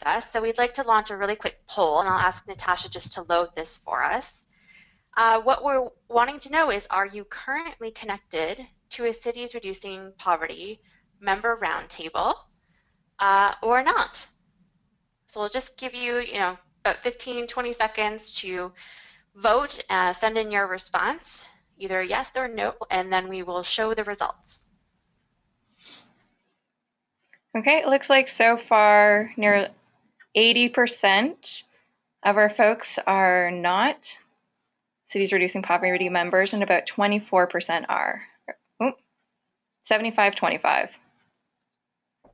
with us. So we'd like to launch a really quick poll, and I'll ask Natasha just to load this for us. What we're wanting to know is, are you currently connected to a Cities Reducing Poverty member roundtable or not? So we'll just give you, about 15, 20 seconds to vote, send in your response, either yes or no, and then we will show the results. Okay, it looks like so far near 80% of our folks are not Cities Reducing Poverty members, and about 24% are. 75-25.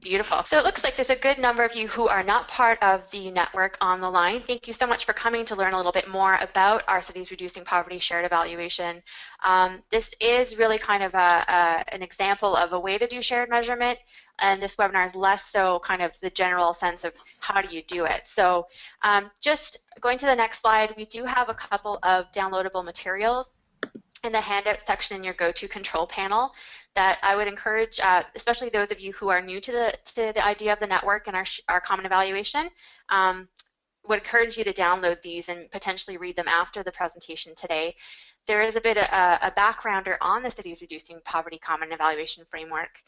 Beautiful. So it looks like there's a good number of you who are not part of the network on the line. Thank you so much for coming to learn a little bit more about our Cities Reducing Poverty shared evaluation. This is really kind of an example of a way to do shared measurement, and this webinar is less so kind of the general sense of how do you do it. So just going to the next slide, we do have a couple of downloadable materials in the handout section in your go-to control panel that I would encourage, especially those of you who are new to the idea of the network and our common evaluation, would encourage you to download these and potentially read them after the presentation today. There is a bit of a backgrounder on the Cities Reducing Poverty Common Evaluation Framework.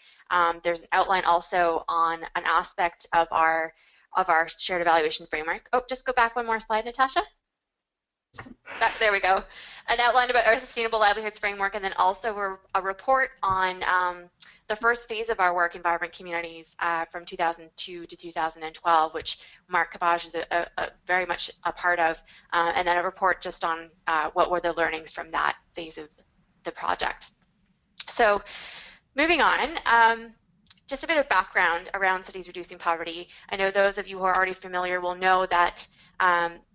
There's an outline also on an aspect of our shared evaluation framework. Oh, just go back one more slide, Natasha. There we go. An outline about our Sustainable Livelihoods Framework, and then also a report on the first phase of our work in vibrant communities from 2002 to 2012, which Mark Cabaj is very much a part of, and then a report just on what were the learnings from that phase of the project. So moving on, just a bit of background around Cities Reducing Poverty. I know those of you who are already familiar will know that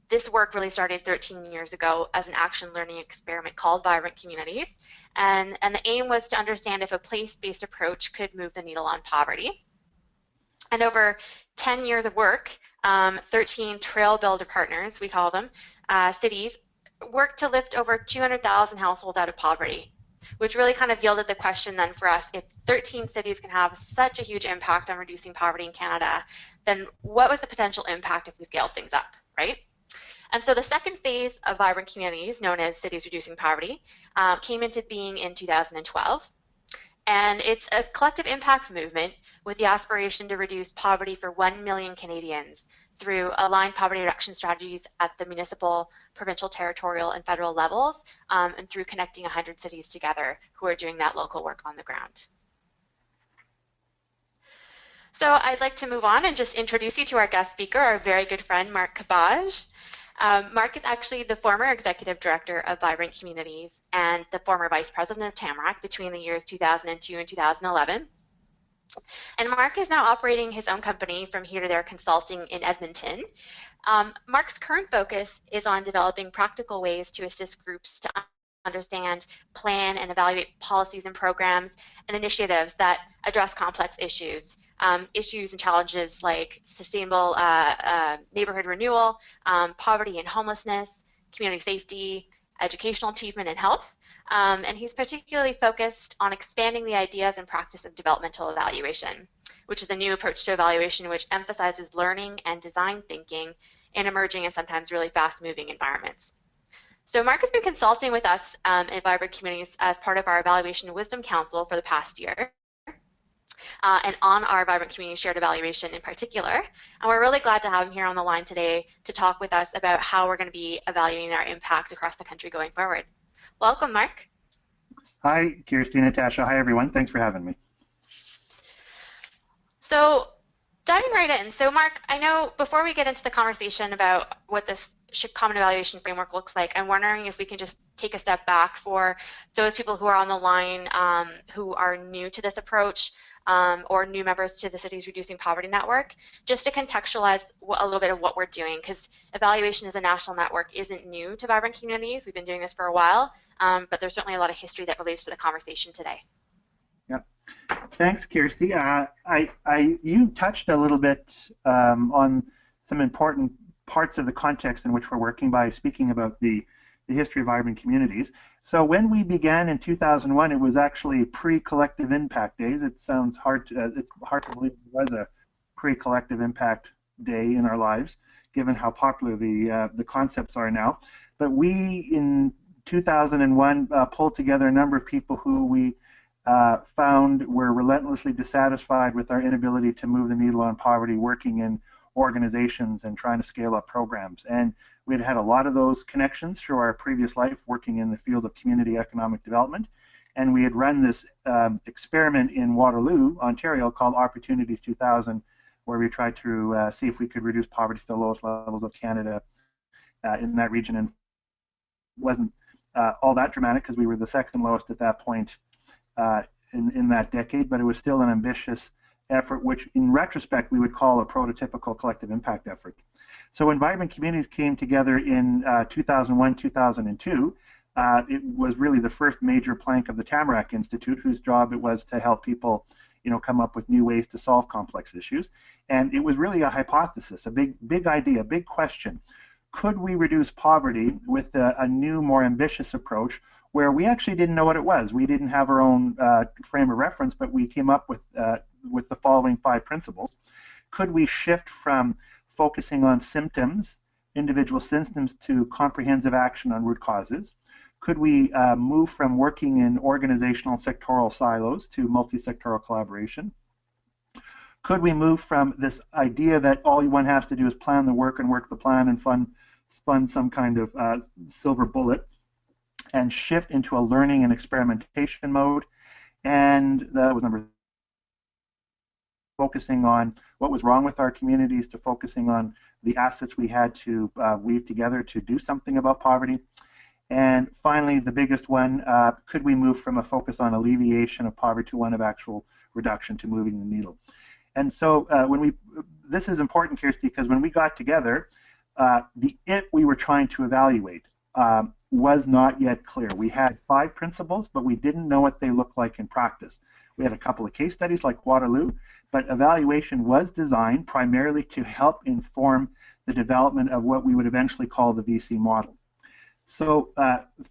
this work really started 13 years ago as an action learning experiment called Vibrant Communities, and the aim was to understand if a place-based approach could move the needle on poverty. And over 10 years of work, 13 trail builder partners, we call them, cities, worked to lift over 200,000 households out of poverty, which really kind of yielded the question then for us, if 13 cities can have such a huge impact on reducing poverty in Canada, then what was the potential impact if we scaled things up, right? And so the second phase of Vibrant Communities, known as Cities Reducing Poverty, came into being in 2012. And it's a collective impact movement with the aspiration to reduce poverty for 1 million Canadians through aligned poverty reduction strategies at the municipal, provincial, territorial, and federal levels, and through connecting 100 cities together who are doing that local work on the ground. So I'd like to move on and just introduce you to our guest speaker, our very good friend, Mark Cabaj. Mark is actually the former executive director of Vibrant Communities and the former vice president of Tamarack between the years 2002 and 2011. And Mark is now operating his own company from here to there consulting in Edmonton. Mark's current focus is on developing practical ways to assist groups to understand, plan, and evaluate policies and programs and initiatives that address complex issues. Issues and challenges like sustainable neighborhood renewal, poverty and homelessness, community safety, educational achievement, and health. And he's particularly focused on expanding the ideas and practice of developmental evaluation, which is a new approach to evaluation which emphasizes learning and design thinking in emerging and sometimes really fast-moving environments. So Mark has been consulting with us in Vibrant Communities as part of our Evaluation Wisdom Council for the past year. And on our Vibrant Community Shared Evaluation in particular. And we're really glad to have him here on the line today to talk with us about how we're going to be evaluating our impact across the country going forward. Welcome, Mark. Hi, Kirsty, Natasha. Hi, everyone. Thanks for having me. So diving right in. So Mark, I know before we get into the conversation about what this common evaluation framework looks like, I'm wondering if we can just take a step back for those people who are on the line who are new to this approach, or new members to the Cities Reducing Poverty Network, just to contextualize a little bit of what we're doing, because evaluation as a national network isn't new to Vibrant Communities. We've been doing this for a while, but there's certainly a lot of history that relates to the conversation today. Yeah, thanks, Kirsty. You touched a little bit on some important parts of the context in which we're working by speaking about the history of Vibrant Communities. So when we began in 2001, it was actually pre-collective impact days. It sounds hard. It's hard to believe it was a pre-collective impact day in our lives, given how popular the concepts are now. But we, in 2001, pulled together a number of people who we found were relentlessly dissatisfied with our inability to move the needle on poverty, working in organizations and trying to scale up programs. And we had had a lot of those connections through our previous life working in the field of community economic development. And we had run this experiment in Waterloo, Ontario, called Opportunities 2000, where we tried to see if we could reduce poverty to the lowest levels of Canada in that region. And wasn't all that dramatic because we were the second lowest at that point in that decade, but it was still an ambitious effort, which in retrospect we would call a prototypical collective impact effort. So when Vibrant Communities came together in 2001, 2002, it was really the first major plank of the Tamarack Institute, whose job it was to help people, come up with new ways to solve complex issues. And it was really a hypothesis, a big idea, a big question. Could we reduce poverty with a new, more ambitious approach where we actually didn't know what it was? We didn't have our own frame of reference, but we came up with the following 5 principles. Could we shift from focusing on symptoms, individual symptoms, to comprehensive action on root causes? Could we move from working in organizational sectoral silos to multi-sectoral collaboration? Could we move from this idea that all one has to do is plan the work and work the plan and spun some kind of silver bullet, and shift into a learning and experimentation mode? And that was number 3, focusing on what was wrong with our communities to focusing on the assets we had to weave together to do something about poverty. And finally, the biggest one, could we move from a focus on alleviation of poverty to one of actual reduction to moving the needle? And so this is important, Kirsty, because when we got together, the it we were trying to evaluate was not yet clear. We had 5 principles, but we didn't know what they looked like in practice. We had a couple of case studies like Waterloo, but evaluation was designed primarily to help inform the development of what we would eventually call the VC model. So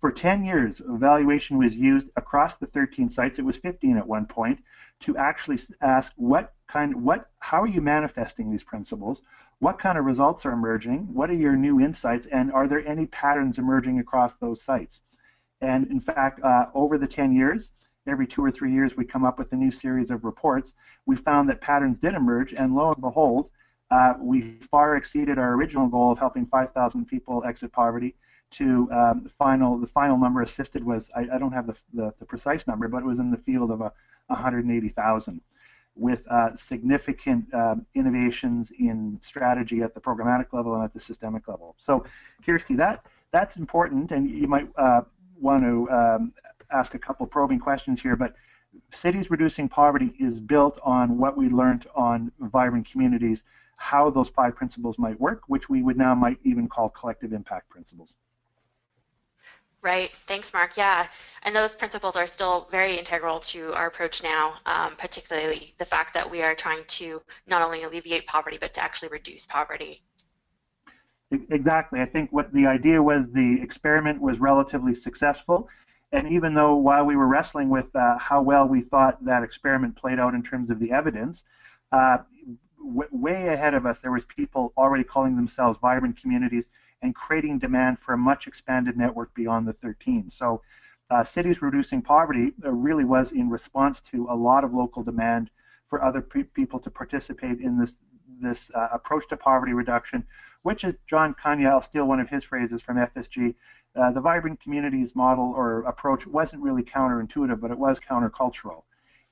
for 10 years, evaluation was used across the 13 sites. It was 15 at one point, to actually ask how are you manifesting these principles? What kind of results are emerging? What are your new insights? And are there any patterns emerging across those sites? And in fact, over the 10 years, every 2 or 3 years, we come up with a new series of reports. We found that patterns did emerge, and lo and behold, we far exceeded our original goal of helping 5,000 people exit poverty. To the final number assisted was, I don't have the precise number, but it was in the field of 180,000, with significant innovations in strategy at the programmatic level and at the systemic level. So, Kirsty, that's important, and you might want to ask a couple probing questions here, but Cities Reducing Poverty is built on what we learned on Vibrant Communities, how those 5 principles might work, which we would now might even call collective impact principles. Right. Thanks, Mark. Yeah. And those principles are still very integral to our approach now, particularly the fact that we are trying to not only alleviate poverty, but to actually reduce poverty. Exactly. I think what the idea was, the experiment was relatively successful. And even though while we were wrestling with how well we thought that experiment played out in terms of the evidence, way ahead of us, there was people already calling themselves Vibrant Communities and creating demand for a much expanded network beyond the 13. So Cities Reducing Poverty really was in response to a lot of local demand for other people to participate in this approach to poverty reduction, which is John Kanya, I'll steal one of his phrases from FSG, the Vibrant Communities model or approach wasn't really counterintuitive, but it was countercultural,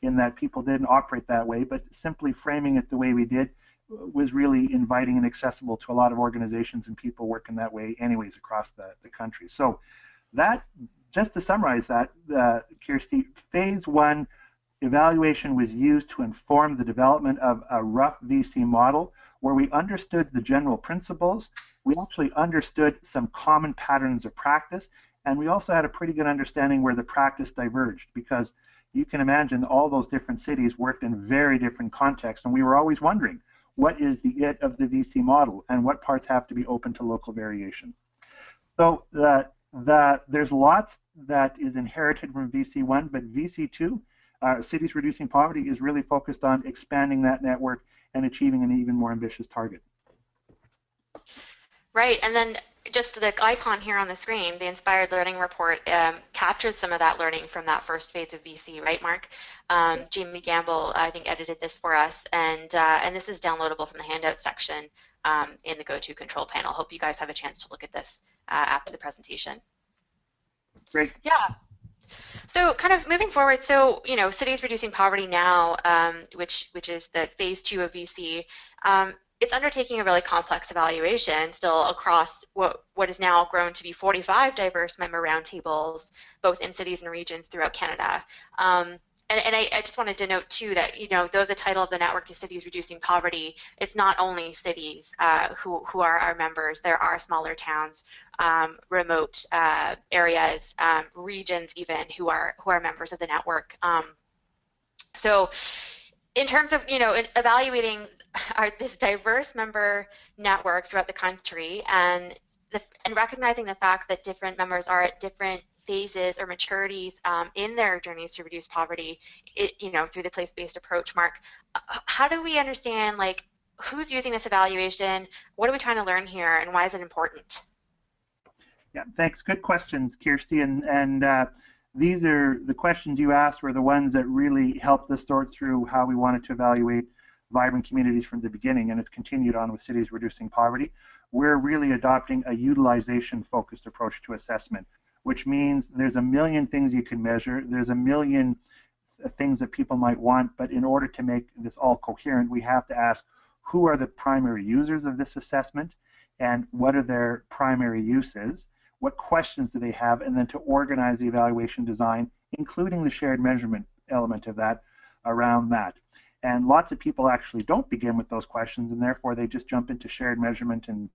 in that people didn't operate that way, but simply framing it the way we did was really inviting and accessible to a lot of organizations and people working that way anyways across the country. So that, just to summarize that, Kirsty, phase 1 evaluation was used to inform the development of a rough VC model where we understood the general principles, we actually understood some common patterns of practice, and we also had a pretty good understanding where the practice diverged, because you can imagine all those different cities worked in very different contexts, and we were always wondering, what is the it of the VC model, and what parts have to be open to local variation? So there's lots that is inherited from VC1, but VC2, Cities Reducing Poverty, is really focused on expanding that network and achieving an even more ambitious target. Right, and then just the icon here on the screen, the Inspired Learning Report captures some of that learning from that first phase of VC, right, Mark? Jamie Gamble, I think, edited this for us, and this is downloadable from the handout section in the GoTo control panel. Hope you guys have a chance to look at this after the presentation. Great. Yeah. So kind of moving forward, so cities reducing poverty now, which is the phase 2 of VC, it's undertaking a really complex evaluation still across what is now grown to be 45 diverse member roundtables, both in cities and regions throughout Canada. And I just wanted to note too that though the title of the network is Cities Reducing Poverty, it's not only cities who are our members. There are smaller towns, remote areas, regions even who are members of the network. So in terms of evaluating this diverse member network throughout the country and recognizing the fact that different members are at different phases or maturities in their journeys to reduce poverty, through the place-based approach, Mark, how do we understand who's using this evaluation? What are we trying to learn here, and why is it important? Yeah, thanks. Good questions, Kirsty. And these are the questions you asked were the ones that really helped us sort through how we wanted to evaluate vibrant communities from the beginning, and it's continued on with Cities Reducing Poverty. We're really adopting a utilization-focused approach to assessment, which means there's a million things you can measure. There's a million things that people might want, but in order to make this all coherent, we have to ask who are the primary users of this assessment and what are their primary uses, what questions do they have, and then to organize the evaluation design, including the shared measurement element of that around that. And lots of people actually don't begin with those questions, and therefore they just jump into shared measurement and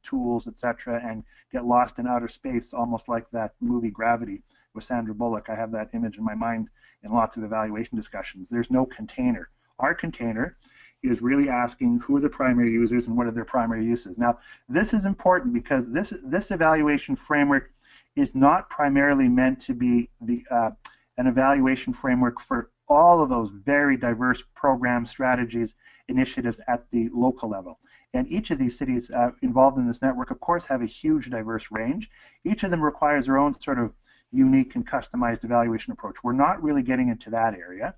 tools, etc., and get lost in outer space, almost like that movie Gravity with Sandra Bullock. I have that image in my mind in lots of evaluation discussions. There's no container. Our container is really asking who are the primary users and what are their primary uses. Now, this is important because this evaluation framework is not primarily meant to be an evaluation framework for all of those very diverse programs, strategies, initiatives at the local level. And each of these cities involved in this network, of course, have a huge diverse range. Each of them requires their own sort of unique and customized evaluation approach. We're not really getting into that area.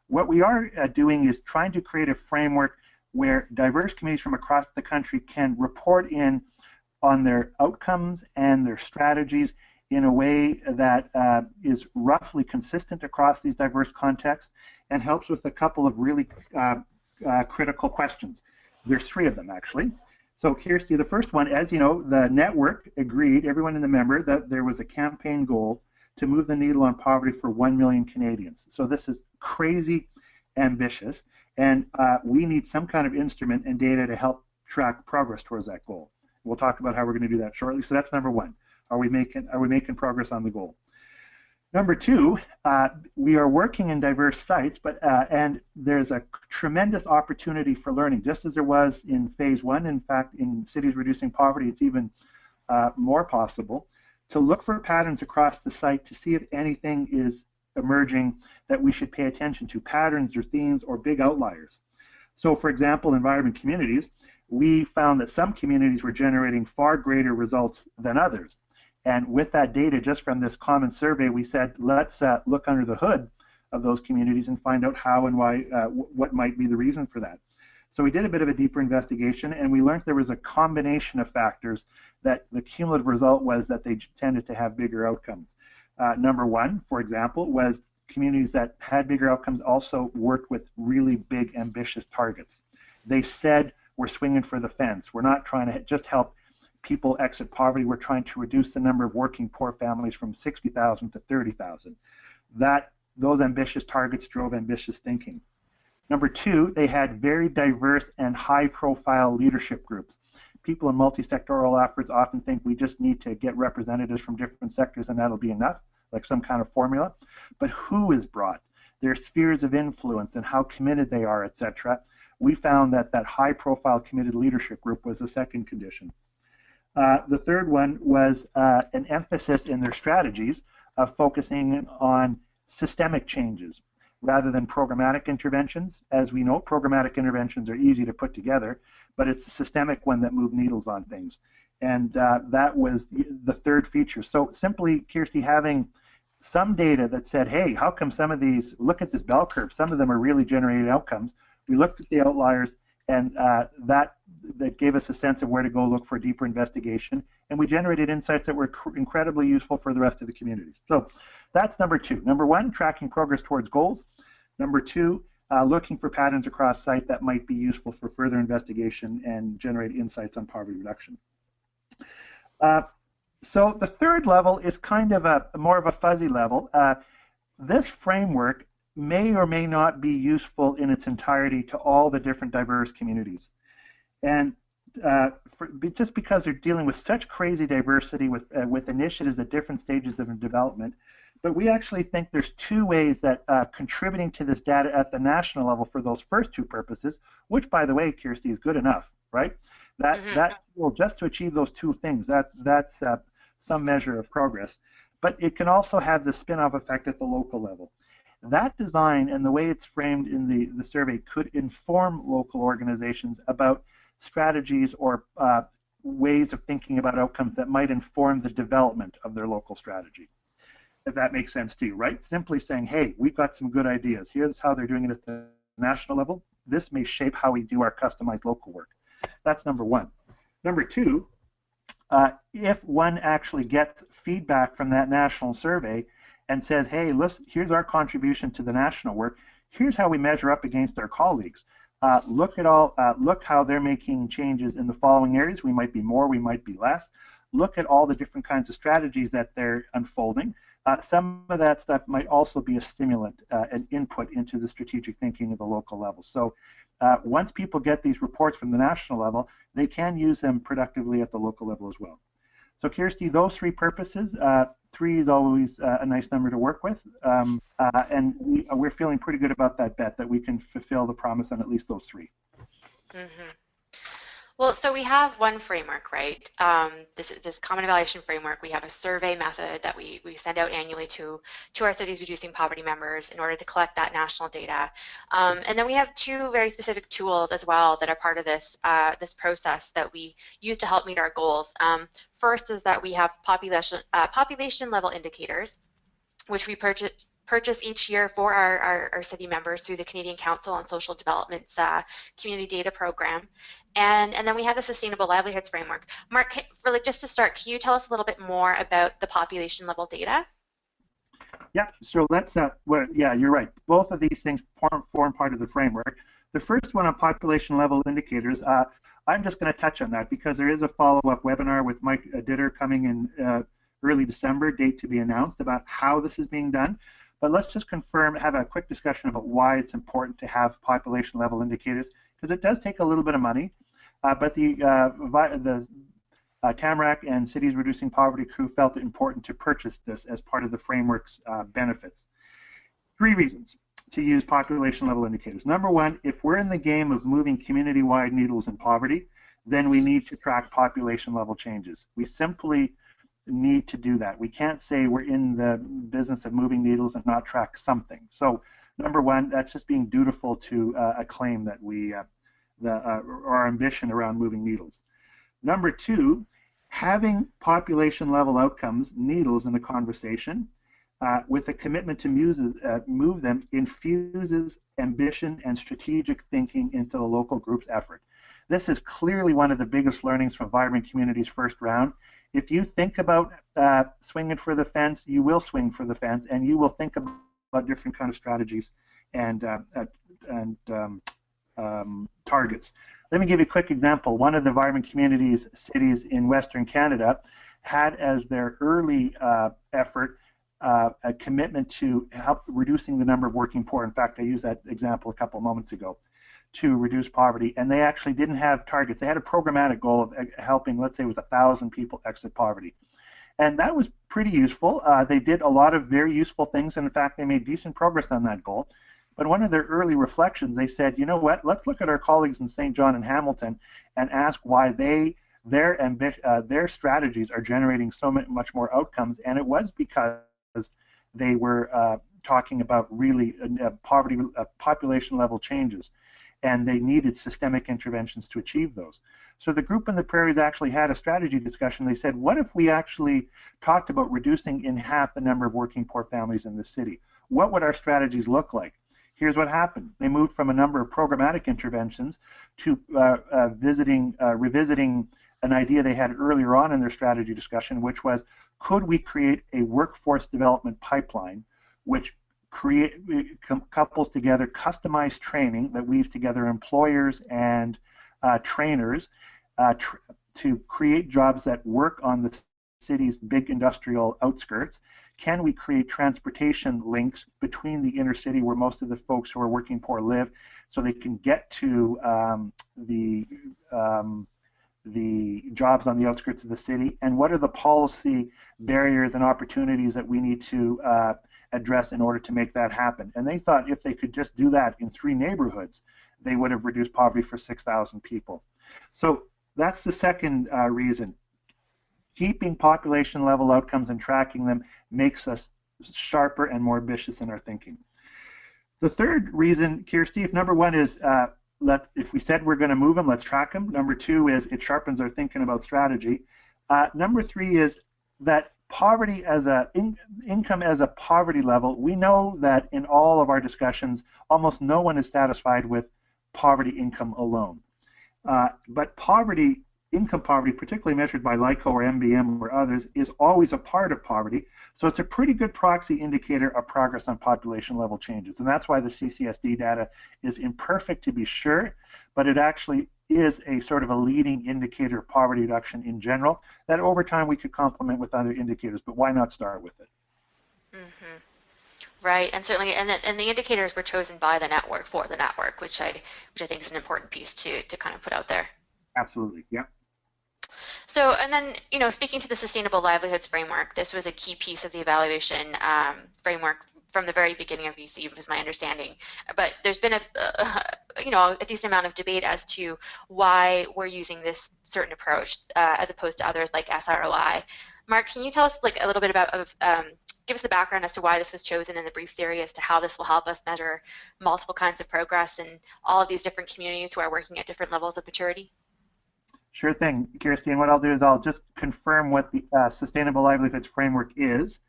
What we are doing is trying to create a framework where diverse communities from across the country can report in on their outcomes and their strategies in a way that is roughly consistent across these diverse contexts and helps with a couple of really critical questions. There's three of them, actually. So Kirsty, the first one, as you know, the network agreed, everyone in the member, that there was a campaign goal to move the needle on poverty for 1 million Canadians. So this is crazy ambitious, and we need some kind of instrument and data to help track progress towards that goal. We'll talk about how we're going to do that shortly. So that's number one. Are we making progress on the goal? Number two, we are working in diverse sites, and there's a tremendous opportunity for learning, just as there was in phase one. In fact, in Cities Reducing Poverty, it's even more possible to look for patterns across the site to see if anything is emerging that we should pay attention to, patterns or themes or big outliers. So, for example, in vibrant communities, we found that some communities were generating far greater results than others. And with that data, just from this common survey, we said, let's look under the hood of those communities and find out how and why, what might be the reason for that. So we did a bit of a deeper investigation, and we learned there was a combination of factors that the cumulative result was that they tended to have bigger outcomes. Number one, for example, was communities that had bigger outcomes also worked with really big, ambitious targets. They said, we're swinging for the fence. We're not trying to just help people exit poverty. We're trying to reduce the number of working poor families from 60,000 to 30,000. Those ambitious targets drove ambitious thinking. Number two, they had very diverse and high-profile leadership groups. People in multi-sectoral efforts often think we just need to get representatives from different sectors and that'll be enough, like some kind of formula. But who is brought? Their spheres of influence and how committed they are, etc. We found that high-profile committed leadership group was the second condition. The third one was an emphasis in their strategies of focusing on systemic changes rather than programmatic interventions. As we know, programmatic interventions are easy to put together, but it's the systemic one that move needles on things. And that was the third feature. So simply, Kirsty, having some data that said, hey, how come some of these, look at this bell curve, some of them are really generating outcomes. We looked at the outliers, and that gave us a sense of where to go look for deeper investigation, and we generated insights that were incredibly useful for the rest of the community. So that's number two. Number one, tracking progress towards goals. Number two, looking for patterns across site that might be useful for further investigation and generate insights on poverty reduction. So the third level is kind of more of a fuzzy level. This framework may or may not be useful in its entirety to all the different diverse communities. And just because they're dealing with such crazy diversity with initiatives at different stages of development, but we actually think there's two ways that contributing to this data at the national level for those first two purposes, which by the way, Kirsty, is good enough, right? That will just to achieve those two things, that's some measure of progress. But it can also have the spin-off effect at the local level. That design and the way it's framed in the survey could inform local organizations about strategies or ways of thinking about outcomes that might inform the development of their local strategy. If that makes sense to you, right? Simply saying, hey, we've got some good ideas. Here's how they're doing it at the national level. This may shape how we do our customized local work. That's number one. Number two, if one actually gets feedback from that national survey and says, hey, listen, here's our contribution to the national work. Here's how we measure up against our colleagues. Look how they're making changes in the following areas. We might be more, we might be less. Look at all the different kinds of strategies that they're unfolding. Some of that stuff might also be a stimulant and input into the strategic thinking at the local level. So once people get these reports from the national level, they can use them productively at the local level as well. So Kirsty, those three purposes, 3 is always a nice number to work with, and we're feeling pretty good about that bet that we can fulfill the promise on at least those 3. Mm-hmm. Well, so we have one framework, right? This common evaluation framework. We have a survey method that we send out annually to our Cities Reducing Poverty members in order to collect that national data. And then we have 2 very specific tools as well that are part of this this process that we use to help meet our goals. First is that we have population level indicators, which we purchase each year for our city members through the Canadian Council on Social Development's community data program. And then we have the Sustainable Livelihoods Framework. Mark, just to start, can you tell us a little bit more about the population level data? Yeah, so let's, yeah, you're right. Both of these things form part of the framework. The first one on population level indicators, I'm just going to touch on that because there is a follow-up webinar with Mike Ditter coming in early December, date to be announced, about how this is being done. But let's just have a quick discussion about why it's important to have population level indicators, because it does take a little bit of money. But the Tamarack and Cities Reducing Poverty crew felt it important to purchase this as part of the framework's benefits. 3 reasons to use population level indicators. Number one, if we're in the game of moving community-wide needles in poverty, then we need to track population level changes. We simply need to do that. We can't say we're in the business of moving needles and not track something. So number one, that's just being dutiful to a claim that we our ambition around moving needles. Number 2, having population level outcomes, needles in the conversation, with a commitment to move them infuses ambition and strategic thinking into the local group's effort. This is clearly one of the biggest learnings from Vibrant Communities' first round. If you think about swinging for the fence, you will swing for the fence, and you will think about different kind of strategies and targets. Let me give you a quick example. One of the Vibrant Communities cities in Western Canada had as their early effort a commitment to help reducing the number of working poor. In fact, I used that example a couple of moments ago, to reduce poverty, and they actually didn't have targets. They had a programmatic goal of helping, let's say it was 1,000 people exit poverty. And that was pretty useful. They did a lot of very useful things, and in fact, they made decent progress on that goal. But one of their early reflections, they said, you know what, let's look at our colleagues in St. John and Hamilton and ask why their strategies are generating so much more outcomes. And it was because they were talking about really population level changes. and they needed systemic interventions to achieve those. So the group in the prairies actually had a strategy discussion. They said, what if we actually talked about reducing in half the number of working poor families in the city? What would our strategies look like? Here's what happened. They moved from a number of programmatic interventions to revisiting an idea they had earlier on in their strategy discussion, which was, could we create a workforce development pipeline which couples together customized training that weaves together employers and trainers to create jobs that work on the city's big industrial outskirts? Can we create transportation links between the inner city where most of the folks who are working poor live, so they can get to the jobs on the outskirts of the city? And what are the policy barriers and opportunities that we need to address in order to make that happen? And they thought if they could just do that in 3 neighborhoods, they would have reduced poverty for 6,000 people. So that's the second reason. Keeping population level outcomes and tracking them makes us sharper and more ambitious in our thinking. The third reason, Kirsty, if number one is if we said we're going to move them, let's track them. Number 2 is it sharpens our thinking about strategy. Number 3 is that poverty as income as a poverty level. We know that in all of our discussions, almost no one is satisfied with poverty income alone. But income poverty, particularly measured by LICO or MBM or others, is always a part of poverty. So it's a pretty good proxy indicator of progress on population level changes. And that's why the CCSD data is imperfect, to be sure, but it actually is a sort of a leading indicator of poverty reduction in general that over time we could complement with other indicators. But why not start with it? Mm-hmm. Right, and certainly, and the indicators were chosen by the network for the network, which I think is an important piece to kind of put out there. Absolutely, yeah. So, and then, speaking to the Sustainable Livelihoods Framework, this was a key piece of the evaluation framework from the very beginning of UC, was my understanding. But there's been a decent amount of debate as to why we're using this certain approach as opposed to others like SROI. Mark, can you tell us a little bit about, give us the background as to why this was chosen and the brief theory as to how this will help us measure multiple kinds of progress in all of these different communities who are working at different levels of maturity? Sure thing, Kirsty. And what I'll do is I'll just confirm what the Sustainable Livelihoods Framework is,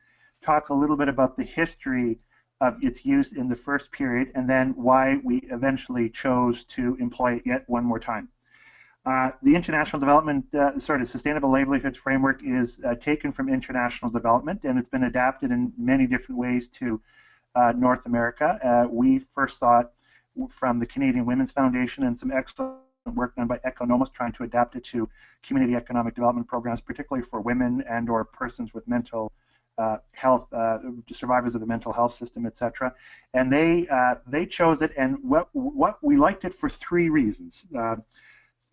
talk a little bit about the history of its use in the first period, and then why we eventually chose to employ it yet one more time. The Sustainable Livelihoods Framework is taken from international development, and it's been adapted in many different ways to North America. We first saw it from the Canadian Women's Foundation and some excellent work done by Economos trying to adapt it to community economic development programs, particularly for women and or persons with mental health, survivors of the mental health system, etc. And they chose it, and what we liked it for 3 reasons,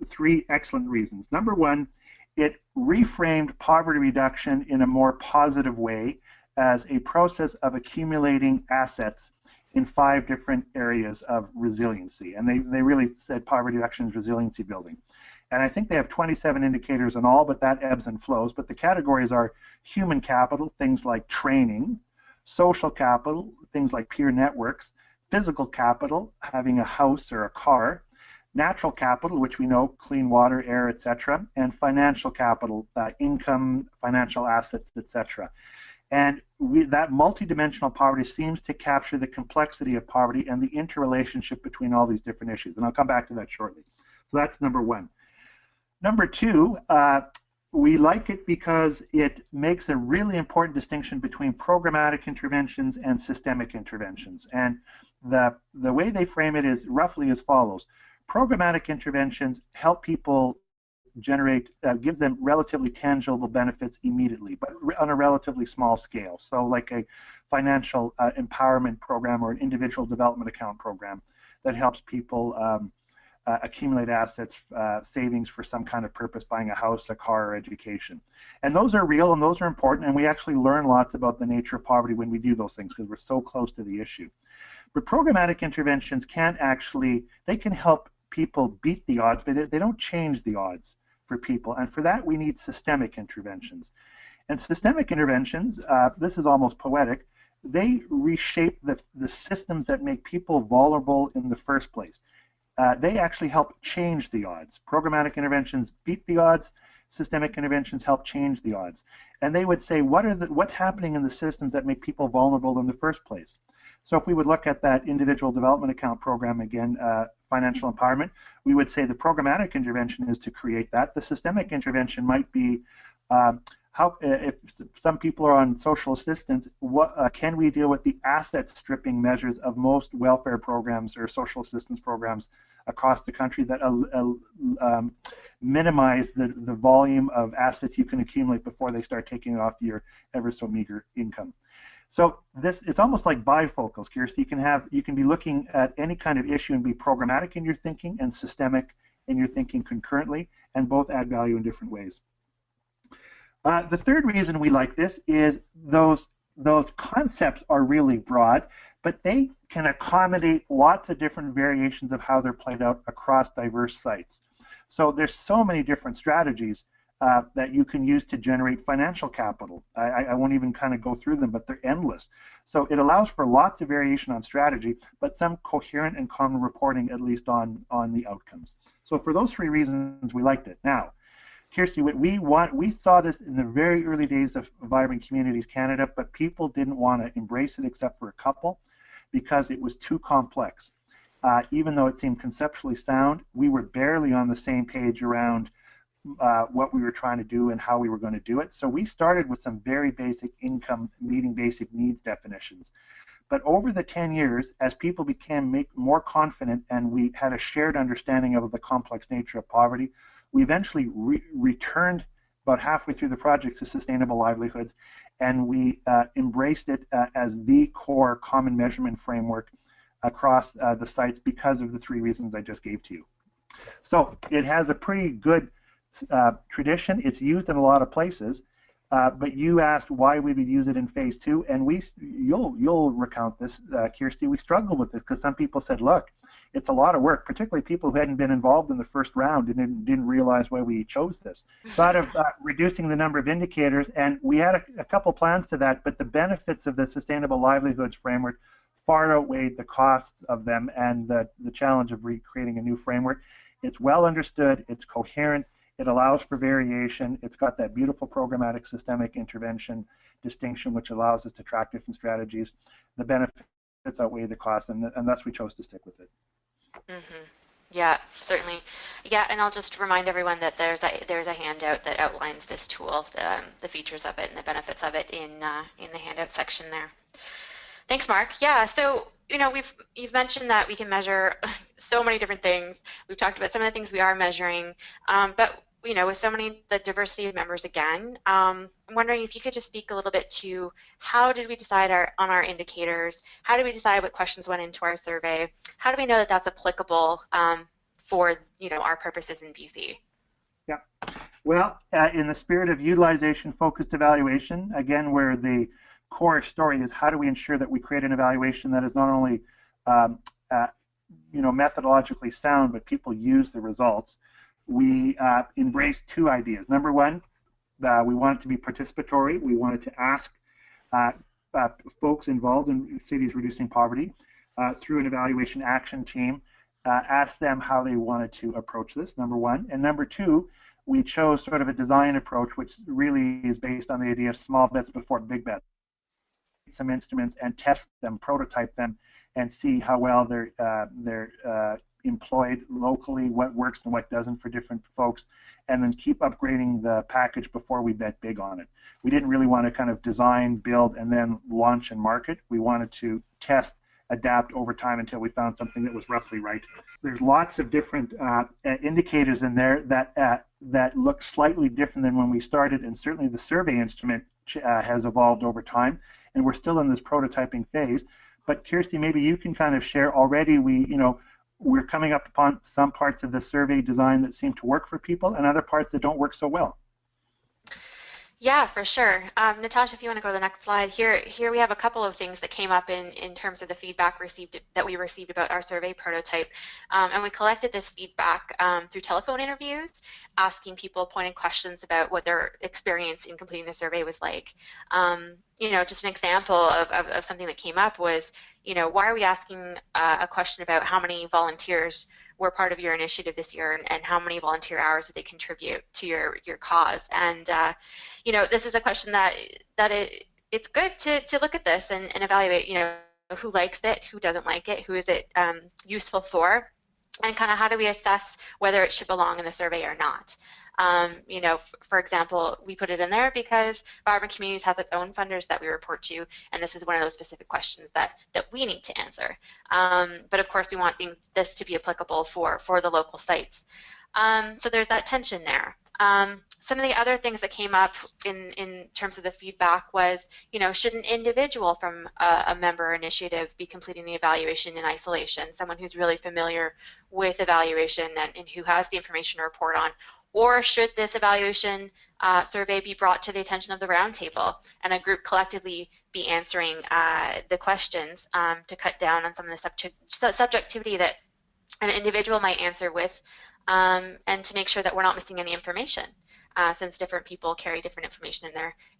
3 excellent reasons. Number 1, it reframed poverty reduction in a more positive way as a process of accumulating assets in 5 different areas of resiliency. And they really said poverty reduction is resiliency building. And I think they have 27 indicators in all, but that ebbs and flows. But the categories are human capital, things like training; social capital, things like peer networks; physical capital, having a house or a car; natural capital, which we know, clean water, air, etc., and financial capital, income, financial assets, etc. And that multidimensional poverty seems to capture the complexity of poverty and the interrelationship between all these different issues. And I'll come back to that shortly. So that's number 1. Number 2, we like it because it makes a really important distinction between programmatic interventions and systemic interventions. And the way they frame it is roughly as follows. Programmatic interventions help people gives them relatively tangible benefits immediately, but on a relatively small scale. So like a financial empowerment program or an individual development account program that helps people accumulate assets, savings for some kind of purpose, buying a house, a car, or education. And those are real and those are important, and we actually learn lots about the nature of poverty when we do those things because we're so close to the issue. But programmatic interventions can help people beat the odds, but they don't change the odds for people, and for that we need systemic interventions. And systemic interventions, this is almost poetic, they reshape the systems that make people vulnerable in the first place. they actually help change the odds. Programmatic interventions beat the odds. Systemic interventions help change the odds. And they would say, what's happening in the systems that make people vulnerable in the first place? So if we would look at that individual development account program again, financial empowerment, we would say the programmatic intervention is to create that. The systemic intervention might be how, if some people are on social assistance, what can we deal with the asset stripping measures of most welfare programs or social assistance programs across the country that minimize the volume of assets you can accumulate before they start taking off your ever so meager income. So this it's almost like bifocals, Kirsty. You can be looking at any kind of issue and be programmatic in your thinking and systemic in your thinking concurrently, and both add value in different ways. The third reason we like this is those concepts are really broad, but they can accommodate lots of different variations of how they're played out across diverse sites. So there's so many different strategies that you can use to generate financial capital. I won't even kind of go through them, but they're endless. So it allows for lots of variation on strategy, but some coherent and common reporting, at least on the outcomes. So for those three reasons, we liked it. Now, Kirsty, we saw this in the very early days of Vibrant Communities Canada, but people didn't want to embrace it except for a couple because it was too complex. Even though it seemed conceptually sound, we were barely on the same page around what we were trying to do and how we were going to do it. So we started with some very basic income meeting basic needs definitions. But over the 10 years, as people became more confident and we had a shared understanding of the complex nature of poverty, we eventually returned about halfway through the project to sustainable livelihoods, and we embraced it as the core common measurement framework across the sites because of the three reasons I just gave to you. So it has a pretty good tradition. It's used in a lot of places, but you asked why we would use it in phase 2, and you'll recount this, Kirsty. We struggled with this because some people said, look, it's a lot of work, particularly people who hadn't been involved in the first round and didn't realize why we chose this. Thought of reducing the number of indicators, and we had a couple plans to that, but the benefits of the Sustainable Livelihoods framework far outweighed the costs of them and the challenge of recreating a new framework. It's well understood, it's coherent, it allows for variation, it's got that beautiful programmatic systemic intervention distinction which allows us to track different strategies. The benefits outweigh the costs, and thus we chose to stick with it. Mm-hmm. Yeah, certainly. Yeah, and I'll just remind everyone that there's a handout that outlines this tool, the features of it and the benefits of it in the handout section there. Thanks, Mark. Yeah, so you've mentioned that we can measure so many different things. We've talked about some of the things we are measuring, but with so many the diversity of members again, I'm wondering if you could just speak a little bit to how did we decide on our indicators? How do we decide what questions went into our survey? How do we know that that's applicable for our purposes in BC? Yeah. Well, in the spirit of utilization-focused evaluation, again, where the core story is how do we ensure that we create an evaluation that is not only methodologically sound, but people use the results. We embraced two ideas. Number one, we want it to be participatory. We wanted to ask folks involved in cities reducing poverty through an evaluation action team, ask them how they wanted to approach this, number one. And number two, we chose sort of a design approach which really is based on the idea of small bets before big bets. Some instruments and test them, prototype them, and see how well they're employed locally, what works and what doesn't for different folks, and then keep upgrading the package before we bet big on it. We didn't really want to kind of design, build, and then launch and market. We wanted to test, adapt over time until we found something that was roughly right. There's lots of different indicators in there that look slightly different than when we started, and certainly the survey instrument has evolved over time, and we're still in this prototyping phase. But Kirsty, maybe you can kind of share already. We're coming up upon some parts of the survey design that seem to work for people and other parts that don't work so well. Yeah, for sure. Natasha, if you want to go to the next slide. Here we have a couple of things that came up in terms of the feedback that we received about our survey prototype. And we collected this feedback through telephone interviews, asking people pointed questions about what their experience in completing the survey was like. Just an example of something that came up was, why are we asking a question about how many volunteers were part of your initiative this year, and how many volunteer hours did they contribute to your cause? And this is a question that it's good to look at this and evaluate, who likes it, who doesn't like it, who is it useful for, and kind of how do we assess whether it should belong in the survey or not. For example, we put it in there because Vibrant Communities has its own funders that we report to, and this is one of those specific questions that we need to answer. But of course, we want this to be applicable for the local sites. So there's that tension there. Some of the other things that came up in terms of the feedback was, should an individual from a member initiative be completing the evaluation in isolation, someone who's really familiar with evaluation and who has the information to report on? Or should this evaluation survey be brought to the attention of the roundtable and a group collectively be answering the questions to cut down on some of the subjectivity that an individual might answer with, and to make sure that we're not missing any information, since different people carry different information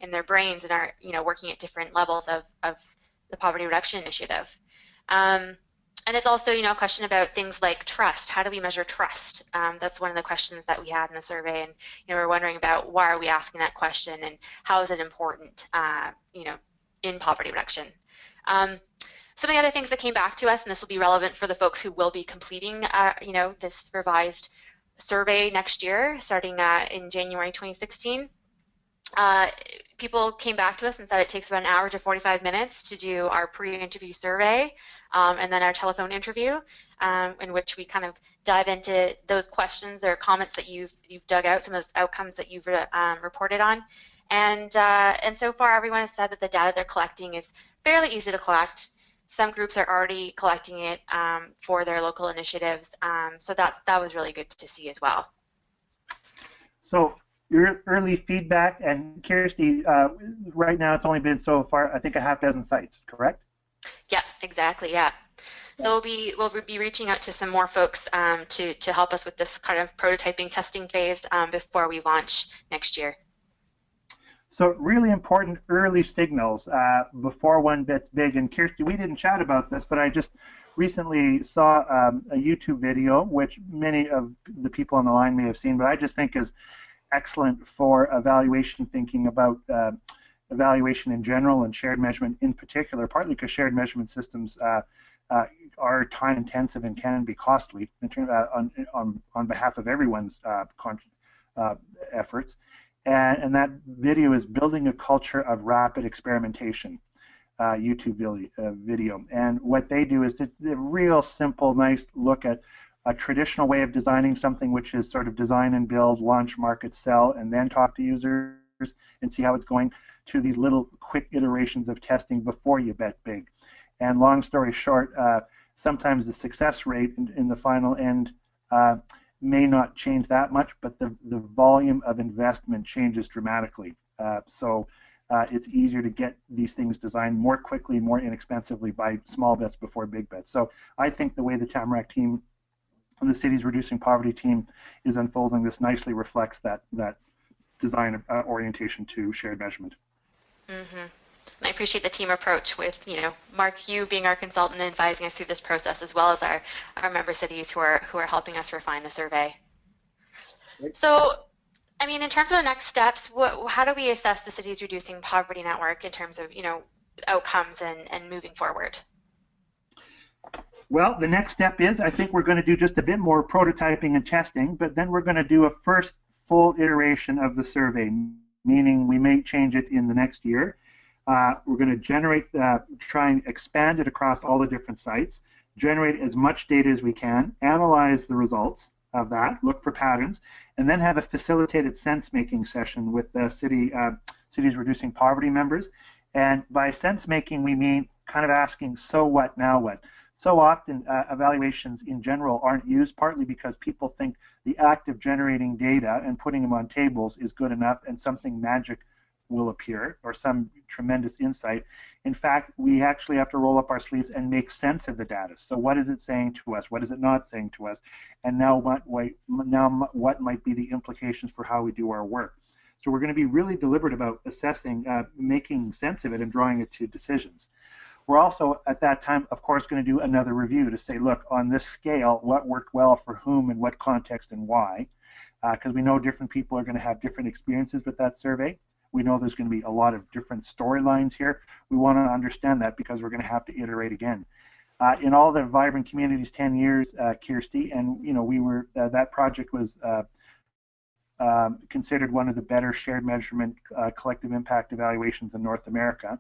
in their brains and are working at different levels of the poverty reduction initiative. And it's also, a question about things like trust. How do we measure trust? That's one of the questions that we had in the survey, and we're wondering about why are we asking that question and how is it important, in poverty reduction. Some of the other things that came back to us, and this will be relevant for the folks who will be completing, this revised survey next year, starting in January 2016. People came back to us and said it takes about an hour to 45 minutes to do our pre-interview survey, and then our telephone interview, in which we kind of dive into those questions or comments that you've dug out, some of those outcomes that you've reported on. And so far, everyone has said that the data they're collecting is fairly easy to collect. Some groups are already collecting it for their local initiatives, so that was really good to see as well. So your early feedback, and Kirsty, right now it's only been so far, I think, a half dozen sites, correct? Yeah, exactly. Yeah. So we'll be reaching out to some more folks to help us with this kind of prototyping testing phase before we launch next year. So really important early signals before one gets big. And Kirsty, we didn't chat about this, but I just recently saw a YouTube video, which many of the people on the line may have seen, but I just think is excellent for evaluation thinking about evaluation in general and shared measurement in particular, partly because shared measurement systems are time intensive and can be costly in terms on behalf of everyone's efforts. And that video is Building a Culture of Rapid Experimentation, YouTube video. And what they do is a real simple, nice look at a traditional way of designing something, which is sort of design and build, launch, market, sell, and then talk to users and see how it's going, to these little quick iterations of testing before you bet big. And long story short, sometimes the success rate in the final end may not change that much, but the volume of investment changes dramatically. So it's easier to get these things designed more quickly, more inexpensively by small bets before big bets. So I think the way the Tamarack team, the city's Reducing Poverty team, is unfolding this nicely reflects that design orientation to shared measurement. Mm-hmm. And I appreciate the team approach with, Mark, you being our consultant and advising us through this process, as well as our member cities who are helping us refine the survey. Right. So, I mean, in terms of the next steps, how do we assess the city's Reducing Poverty network in terms of, outcomes and moving forward? Well, the next step is, I think we're going to do just a bit more prototyping and testing, but then we're going to do a first full iteration of the survey, meaning we may change it in the next year. We're going to generate, try and expand it across all the different sites, generate as much data as we can, analyze the results of that, look for patterns, and then have a facilitated sense-making session with the city's Reducing Poverty members. And by sense-making, we mean kind of asking, so what, now what? So often, evaluations in general aren't used, partly because people think the act of generating data and putting them on tables is good enough and something magic will appear, or some tremendous insight. In fact, we actually have to roll up our sleeves and make sense of the data. So what is it saying to us? What is it not saying to us? And now what might be the implications for how we do our work? So we're going to be really deliberate about assessing, making sense of it and drawing it to decisions. We're also at that time, of course, going to do another review to say, look, on this scale, what worked well for whom and what context and why, because we know different people are going to have different experiences with that survey. We know there's going to be a lot of different storylines here. We want to understand that because we're going to have to iterate again. In all the Vibrant Communities 10 years, Kirsty, and we were that project was considered one of the better shared measurement collective impact evaluations in North America.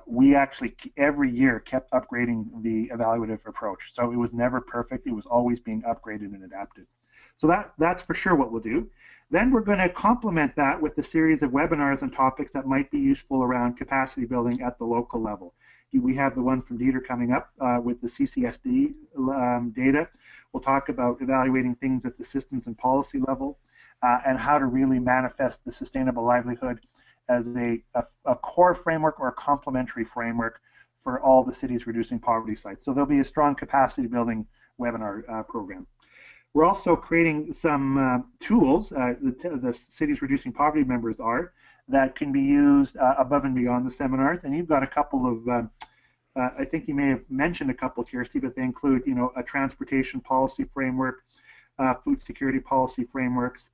We actually every year kept upgrading the evaluative approach. So it was never perfect. It was always being upgraded and adapted. So that's for sure what we'll do. Then we're going to complement that with a series of webinars on topics that might be useful around capacity building at the local level. We have the one from Dieter coming up with the CCSD data. We'll talk about evaluating things at the systems and policy level and how to really manifest the sustainable livelihood as a core framework or a complementary framework for all the cities reducing poverty sites. So there'll be a strong capacity building webinar program. We're also creating some tools, the cities reducing poverty members are, that can be used above and beyond the seminars. And you've got a couple of, I think you may have mentioned a couple, Kirsty, but they include, a transportation policy framework, food security policy frameworks,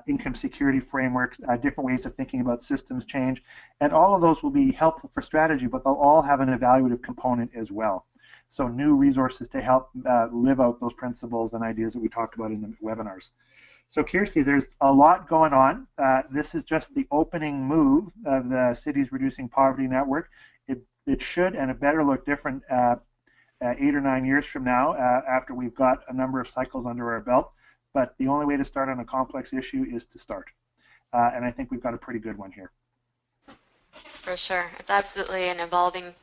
income security frameworks, different ways of thinking about systems change. And all of those will be helpful for strategy, but they'll all have an evaluative component as well. So new resources to help live out those principles and ideas that we talk about in the webinars. So Kirsty, there's a lot going on. This is just the opening move of the Cities Reducing Poverty Network. It should and it better look different 8 or 9 years from now after we've got a number of cycles under our belt. But the only way to start on a complex issue is to start. And I think we've got a pretty good one here. For sure. It's absolutely an evolving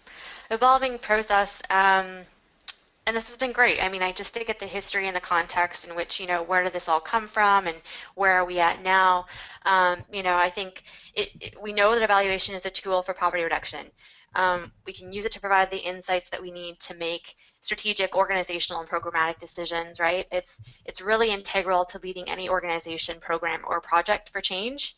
process. And this has been great. I mean, I just to get the history and the context in which, where did this all come from and where are we at now? I think we know that evaluation is a tool for poverty reduction. We can use it to provide the insights that we need to make strategic, organizational, and programmatic decisions, right? It's really integral to leading any organization, program, or project for change.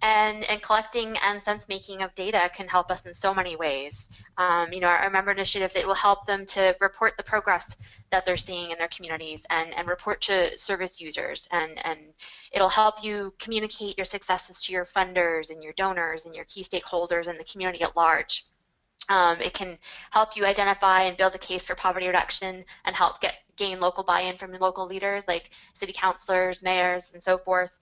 And collecting and sense-making of data can help us in so many ways. Our member initiatives, it will help them to report the progress that they're seeing in their communities and report to service users. And it'll help you communicate your successes to your funders and your donors and your key stakeholders and the community at large. It can help you identify and build a case for poverty reduction and help gain local buy-in from local leaders like city councilors, mayors, and so forth,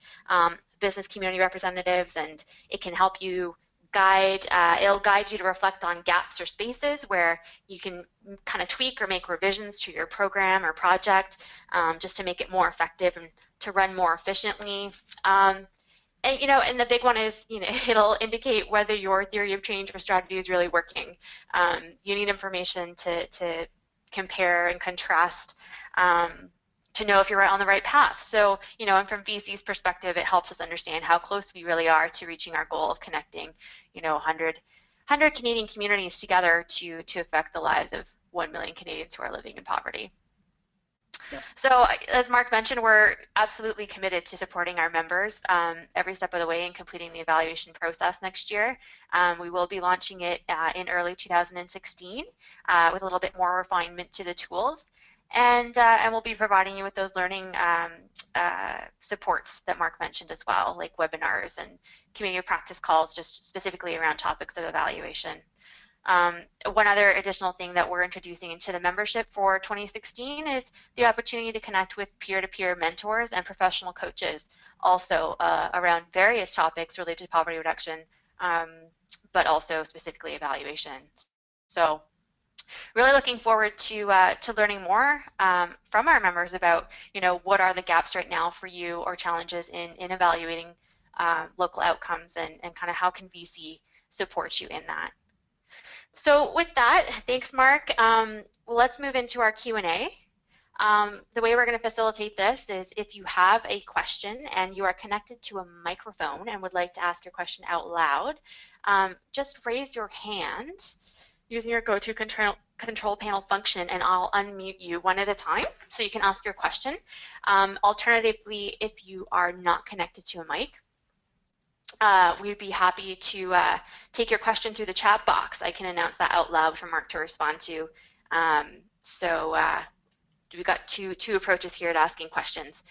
business community representatives, and it can help you it'll guide you to reflect on gaps or spaces where you can kind of tweak or make revisions to your program or project just to make it more effective and to run more efficiently. And the big one is, it'll indicate whether your theory of change or strategy is really working. You need information to compare and contrast to know if you're on the right path. So, and from VC's perspective, it helps us understand how close we really are to reaching our goal of connecting, 100 Canadian communities together to affect the lives of 1 million Canadians who are living in poverty. Yeah. So as Mark mentioned, we're absolutely committed to supporting our members every step of the way in completing the evaluation process next year. We will be launching it in early 2016 with a little bit more refinement to the tools. And we'll be providing you with those learning supports that Mark mentioned as well, like webinars and community of practice calls just specifically around topics of evaluation. One other additional thing that we're introducing into the membership for 2016 is the opportunity to connect with peer-to-peer mentors and professional coaches also around various topics related to poverty reduction, but also specifically evaluation. So really looking forward to learning more from our members about, what are the gaps right now for you or challenges in evaluating local outcomes and kind of how can VC support you in that. So with that, thanks, Mark. Let's move into our Q&A. The way we're going to facilitate this is if you have a question and you are connected to a microphone and would like to ask your question out loud, just raise your hand using your control panel function, and I'll unmute you one at a time so you can ask your question. Alternatively, if you are not connected to a mic, we'd be happy to take your question through the chat box. I can announce that out loud for Mark to respond to. We've got two approaches here to asking questions.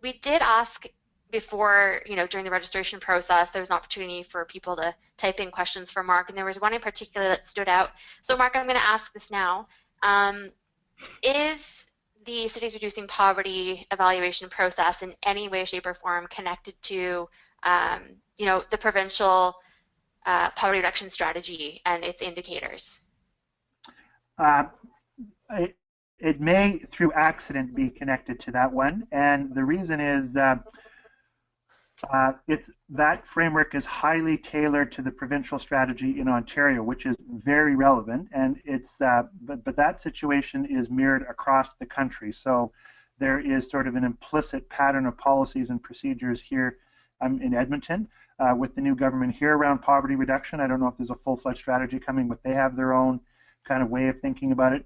We did ask before, during the registration process, there was an opportunity for people to type in questions for Mark, and there was one in particular that stood out. So Mark, I'm going to ask this now. Is the Cities Reducing Poverty evaluation process in any way, shape, or form connected to, the provincial poverty reduction strategy and its indicators? It may, through accident, be connected to that one, and the reason is that framework is highly tailored to the provincial strategy in Ontario, which is very relevant, and it's but that situation is mirrored across the country. So there is sort of an implicit pattern of policies and procedures here in Edmonton with the new government here around poverty reduction. I don't know if there's a full-fledged strategy coming, but they have their own kind of way of thinking about it.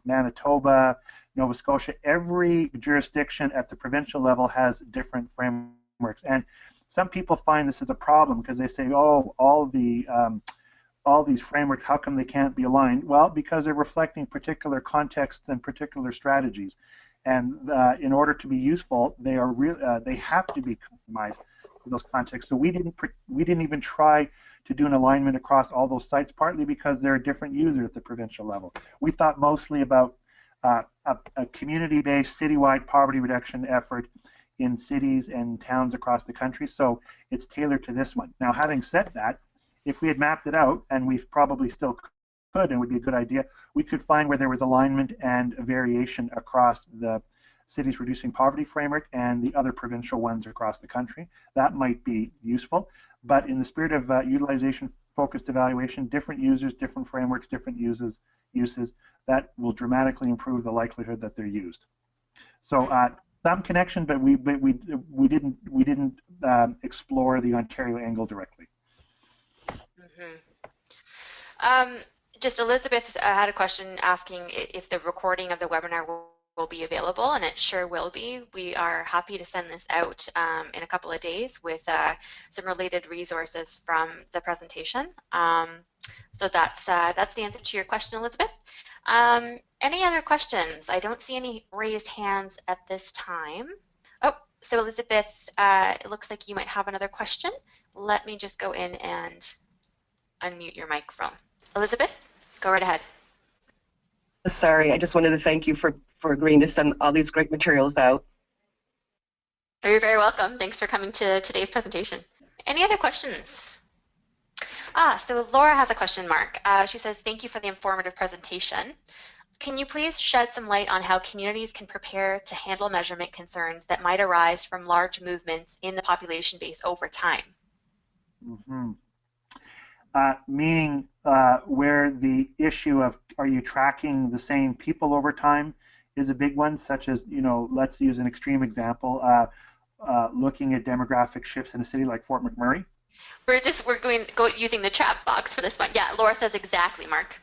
Manitoba, Nova Scotia, every jurisdiction at the provincial level has different frameworks, and some people find this is a problem because they say, oh, all these frameworks, how come they can't be aligned? Well, because they're reflecting particular contexts and particular strategies, and in order to be useful, they have to be customized to those contexts. So we didn't even try to do an alignment across all those sites, partly because there are different users at the provincial level. We thought mostly about a community-based citywide poverty reduction effort in cities and towns across the country, so it's tailored to this one. Now, having said that, if we had mapped it out, and we probably still could, and it would be a good idea, we could find where there was alignment and variation across the Cities Reducing Poverty framework and the other provincial ones across the country. That might be useful, but in the spirit of utilization-focused evaluation, different users, different frameworks, different uses, that will dramatically improve the likelihood that they're used. So some connection, but we didn't explore the Ontario angle directly. Just Elizabeth had a question asking if the recording of the webinar will be available, and it sure will be. We are happy to send this out in a couple of days with some related resources from the presentation. So that's the answer to your question, Elizabeth. Any other questions? I don't see any raised hands at this time. Oh, so Elizabeth, it looks like you might have another question. Let me just go in and unmute your microphone. Elizabeth, go right ahead. Sorry, I just wanted to thank you for agreeing to send all these great materials out. You're very welcome. Thanks for coming to today's presentation. Any other questions? So Laura has a question, Mark. She says, thank you for the informative presentation. Can you please shed some light on how communities can prepare to handle measurement concerns that might arise from large movements in the population base over time? Meaning where the issue of are you tracking the same people over time is a big one, such as, let's use an extreme example, looking at demographic shifts in a city like Fort McMurray. We're using the chat box for this one. Yeah, Laura says exactly, Mark.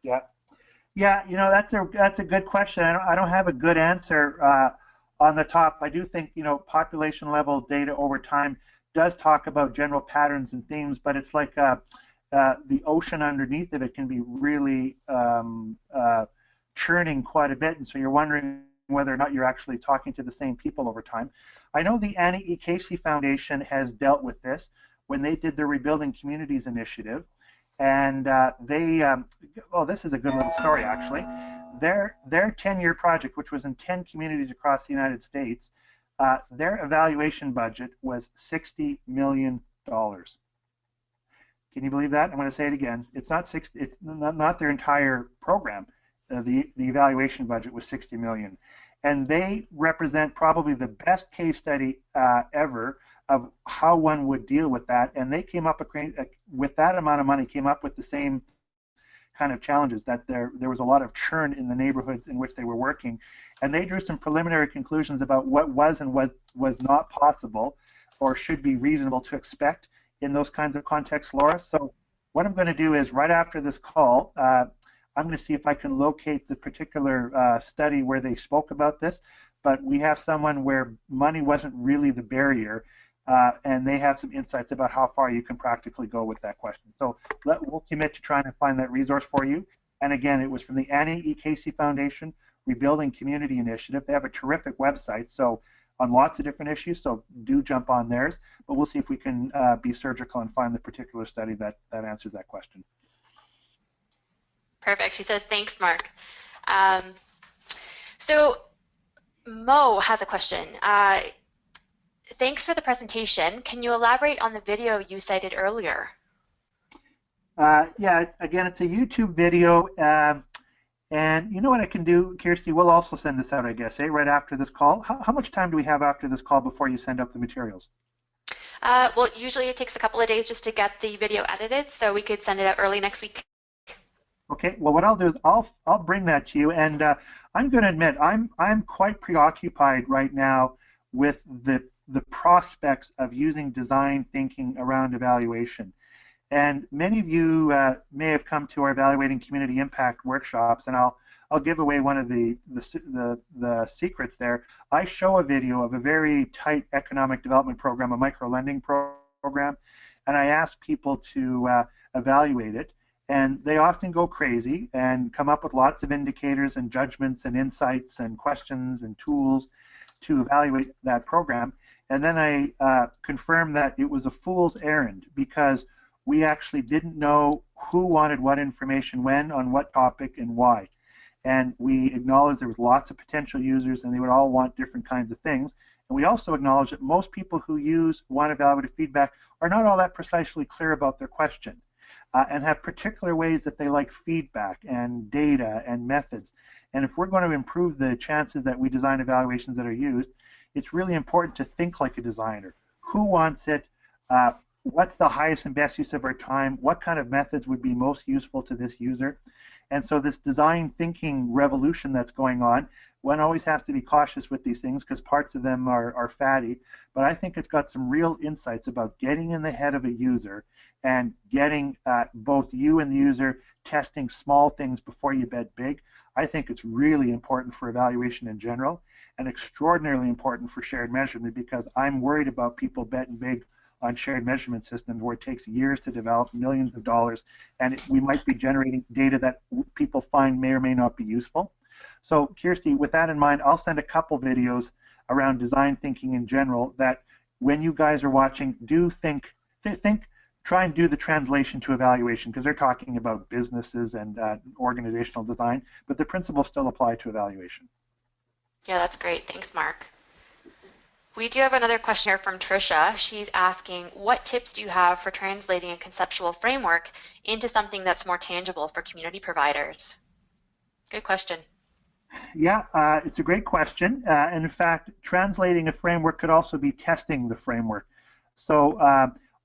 Yeah, that's a good question. I don't have a good answer on the top. I do think population level data over time does talk about general patterns and themes, but it's like the ocean underneath of it can be really churning quite a bit, and so you're wondering whether or not you're actually talking to the same people over time. I know the Annie E. Casey Foundation has dealt with this when they did the Rebuilding Communities initiative, and this is a good little story actually. Their 10-year project, which was in 10 communities across the United States, their evaluation budget was $60 million. Can you believe that? I'm going to say it again. It's not It's not their entire program. The evaluation budget was $60 million, and they represent probably the best case study ever of how one would deal with that. And they came up with that amount of money, came up with the same kind of challenges, that there was a lot of churn in the neighborhoods in which they were working, and they drew some preliminary conclusions about what was and was not possible or should be reasonable to expect in those kinds of contexts, Laura. So what I'm going to do is right after this call, I'm going to see if I can locate the particular study where they spoke about this, but we have someone where money wasn't really the barrier. and they have some insights about how far you can practically go with that question. So we'll commit to trying to find that resource for you. And again, it was from the Annie E. Casey Foundation Rebuilding Community Initiative. They have a terrific website, so on lots of different issues, so do jump on theirs. But we'll see if we can be surgical and find the particular study that answers that question. Perfect. She says, thanks, Mark. So Mo has a question. Thanks for the presentation. Can you elaborate on the video you cited earlier? Yeah, again, it's a YouTube video. And you know what I can do, Kirsty? We'll also send this out, I guess, right after this call. How much time do we have after this call before you send out the materials? Well, usually it takes a couple of days just to get the video edited, so we could send it out early next week. Okay. Well, what I'll do is I'll bring that to you, and I'm going to admit I'm quite preoccupied right now with the prospects of using design thinking around evaluation. And many of you may have come to our Evaluating Community Impact workshops, and I'll give away one of the secrets there. I show a video of a very tight economic development program, a micro-lending program, and I ask people to evaluate it. And they often go crazy and come up with lots of indicators and judgments and insights and questions and tools to evaluate that program. And then I confirm that it was a fool's errand, because we actually didn't know who wanted what information when, on what topic, and why. And we acknowledged there was lots of potential users, and they would all want different kinds of things. And we also acknowledge that most people who want evaluative feedback are not all that precisely clear about their question, and have particular ways that they like feedback and data and methods. And if we're going to improve the chances that we design evaluations that are used, it's really important to think like a designer. Who wants it? What's the highest and best use of our time? What kind of methods would be most useful to this user? And so this design thinking revolution that's going on, one always has to be cautious with these things because parts of them are fatty, but I think it's got some real insights about getting in the head of a user and getting both you and the user testing small things before you bet big. I think it's really important for evaluation in general, and extraordinarily important for shared measurement, because I'm worried about people betting big on shared measurement systems where it takes years to develop, millions of dollars, and we might be generating data that people find may or may not be useful. So, Kirsty, with that in mind, I'll send a couple videos around design thinking in general that when you guys are watching, do try and do the translation to evaluation, because they're talking about businesses and organizational design, but the principles still apply to evaluation. Yeah, that's great. Thanks, Mark. We do have another question here from Tricia. She's asking, what tips do you have for translating a conceptual framework into something that's more tangible for community providers? Good question. Yeah, it's a great question. And in fact, translating a framework could also be testing the framework. So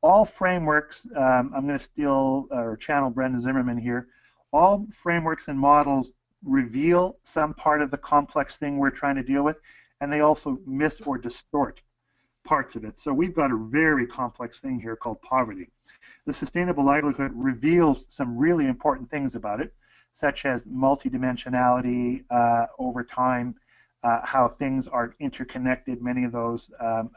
all frameworks, I'm going to steal or channel Brendan Zimmerman here, all frameworks and models reveal some part of the complex thing we're trying to deal with, and they also miss or distort parts of it. So we've got a very complex thing here called poverty. The sustainable livelihood reveals some really important things about it, such as multidimensionality over time, how things are interconnected, many of those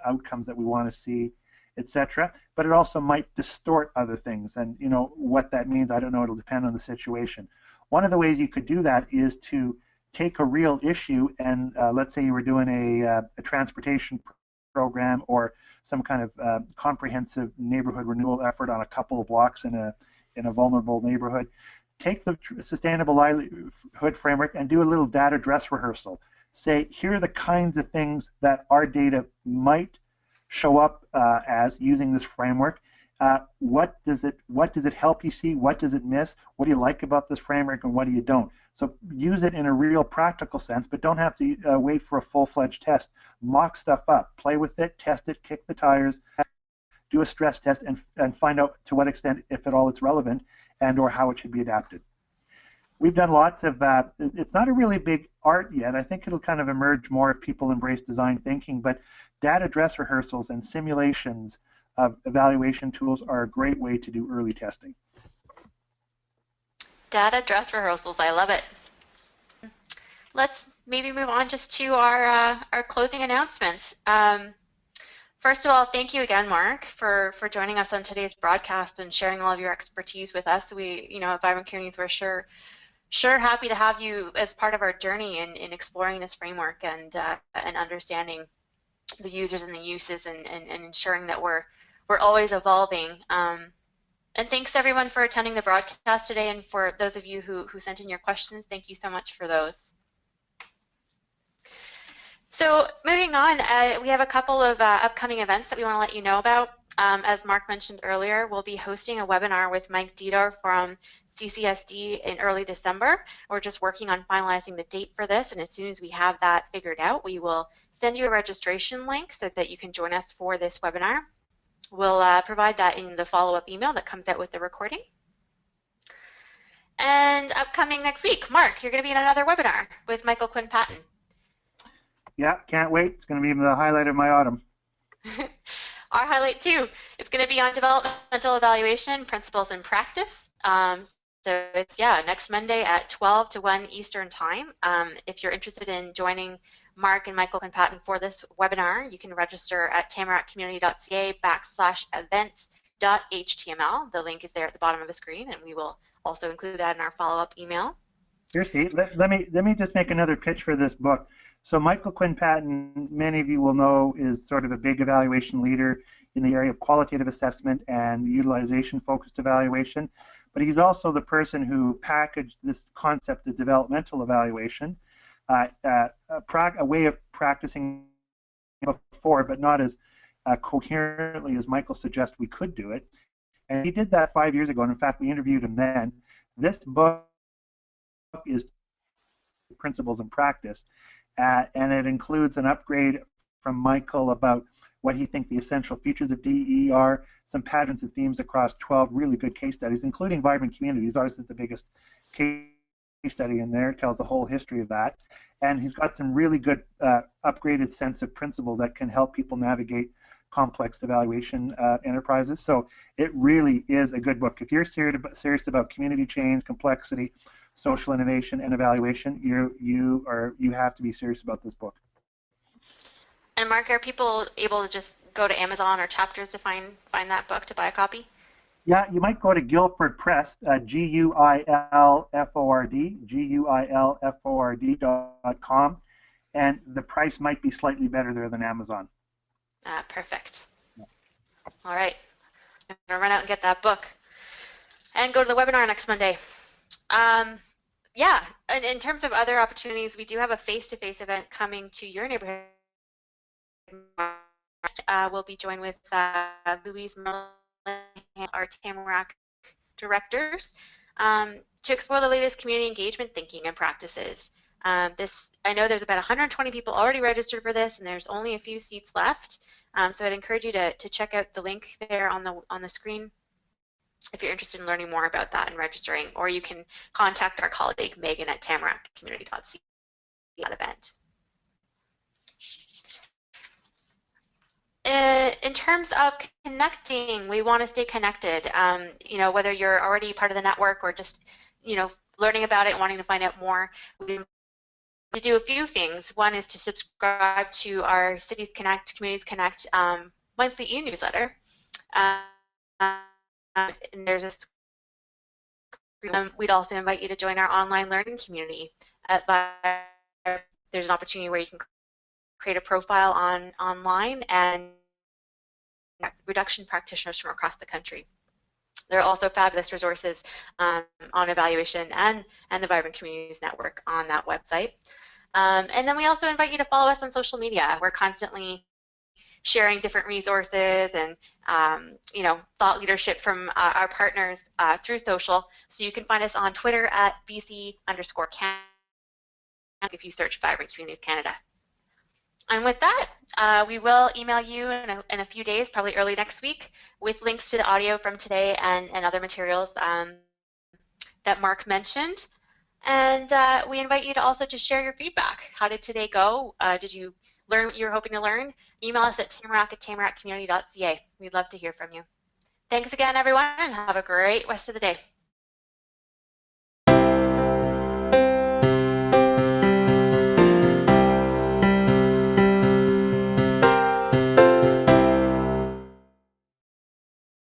outcomes that we want to see, etc. But it also might distort other things, and you know what that means, I don't know, it'll depend on the situation. One of the ways you could do that is to take a real issue and let's say you were doing a transportation program or some kind of comprehensive neighborhood renewal effort on a couple of blocks in a vulnerable neighborhood. Take the sustainable livelihood framework and do a little data dress rehearsal. Say, here are the kinds of things that our data might show up as using this framework. What does it help you see? What does it miss? What do you like about this framework and what do you don't? So use it in a real practical sense, but don't have to wait for a full-fledged test. Mock stuff up, play with it, test it, kick the tires, do a stress test, and find out to what extent, if at all, it's relevant and or how it should be adapted. We've done lots of, it's not a really big art yet. I think it'll kind of emerge more if people embrace design thinking, but data dress rehearsals and simulations of evaluation tools are a great way to do early testing. Data dress rehearsals, I love it. Let's maybe move on just to our closing announcements. First of all, thank you again, Mark, for joining us on today's broadcast and sharing all of your expertise with us. We, at Vibrant Communities, we're sure happy to have you as part of our journey in exploring this framework and understanding the users and the uses and ensuring that we're always evolving. And thanks everyone for attending the broadcast today, and for those of you who sent in your questions, thank you so much for those. So moving on, we have a couple of upcoming events that we want to let you know about. As Mark mentioned earlier, we'll be hosting a webinar with Mike Dieter from CCSD in early December. We're just working on finalizing the date for this, and as soon as we have that figured out, we will send you a registration link so that you can join us for this webinar. We'll provide that in the follow-up email that comes out with the recording. And upcoming next week, Mark, you're going to be in another webinar with Michael Quinn Patton. Yeah, can't wait. It's going to be the highlight of my autumn. Our highlight too. It's going to be on developmental evaluation, principles and practice. So it's, next Monday at 12 to 1 Eastern Time. If you're interested in joining Mark and Michael Quinn Patton for this webinar, you can register at tamarackcommunity.ca/events.html. The link is there at the bottom of the screen, and we will also include that in our follow-up email. Here, Steve, let me just make another pitch for this book. So Michael Quinn Patton, many of you will know, is sort of a big evaluation leader in the area of qualitative assessment and utilization-focused evaluation. But he's also the person who packaged this concept of developmental evaluation, a way of practicing before, but not as coherently as Michael suggests we could do it. And he did that 5 years ago, and in fact, we interviewed him then. This book is Principles and Practice, and it includes an upgrade from Michael about what he thinks the essential features of DE are, some patterns and themes across 12 really good case studies, including Vibrant Communities. Ours is the biggest case study in there. It tells the whole history of that. And he's got some really good upgraded sense of principles that can help people navigate complex evaluation enterprises. So it really is a good book. If you're serious about community change, complexity, social innovation, and evaluation, you have to be serious about this book. And Mark, are people able to just go to Amazon or Chapters to find that book to buy a copy? Yeah, you might go to Guilford Press, GUILFORD.com, and the price might be slightly better there than Amazon. Perfect. All right, I'm going to run out and get that book and go to the webinar next Monday. Yeah, and in terms of other opportunities, we do have a face-to-face event coming to your neighborhood. We'll be joined with Louise Merlin, our Tamarack directors, to explore the latest community engagement thinking and practices. I know there's about 120 people already registered for this, and there's only a few seats left. So I'd encourage you to check out the link there on the screen if you're interested in learning more about that and registering, or you can contact our colleague Megan at tamarackcommunity.ca that event. In terms of connecting, we want to stay connected. Whether you're already part of the network or just, learning about it and wanting to find out more, we to do a few things. One is to subscribe to our Cities Connect, Communities Connect monthly e-newsletter. And there's we'd also invite you to join our online learning community. There's an opportunity where you can create a profile online and reduction practitioners from across the country. There are also fabulous resources on evaluation and the Vibrant Communities Network on that website. And then we also invite you to follow us on social media. We're constantly sharing different resources and thought leadership from our partners through social. So you can find us on Twitter at BC_Canada if you search Vibrant Communities Canada. And with that, we will email you in a few days, probably early next week, with links to the audio from today and other materials that Mark mentioned. And we invite you to also just share your feedback. How did today go? Did you learn what you were hoping to learn? Email us at tamarack@tamarackcommunity.ca. We'd love to hear from you. Thanks again, everyone, and have a great rest of the day.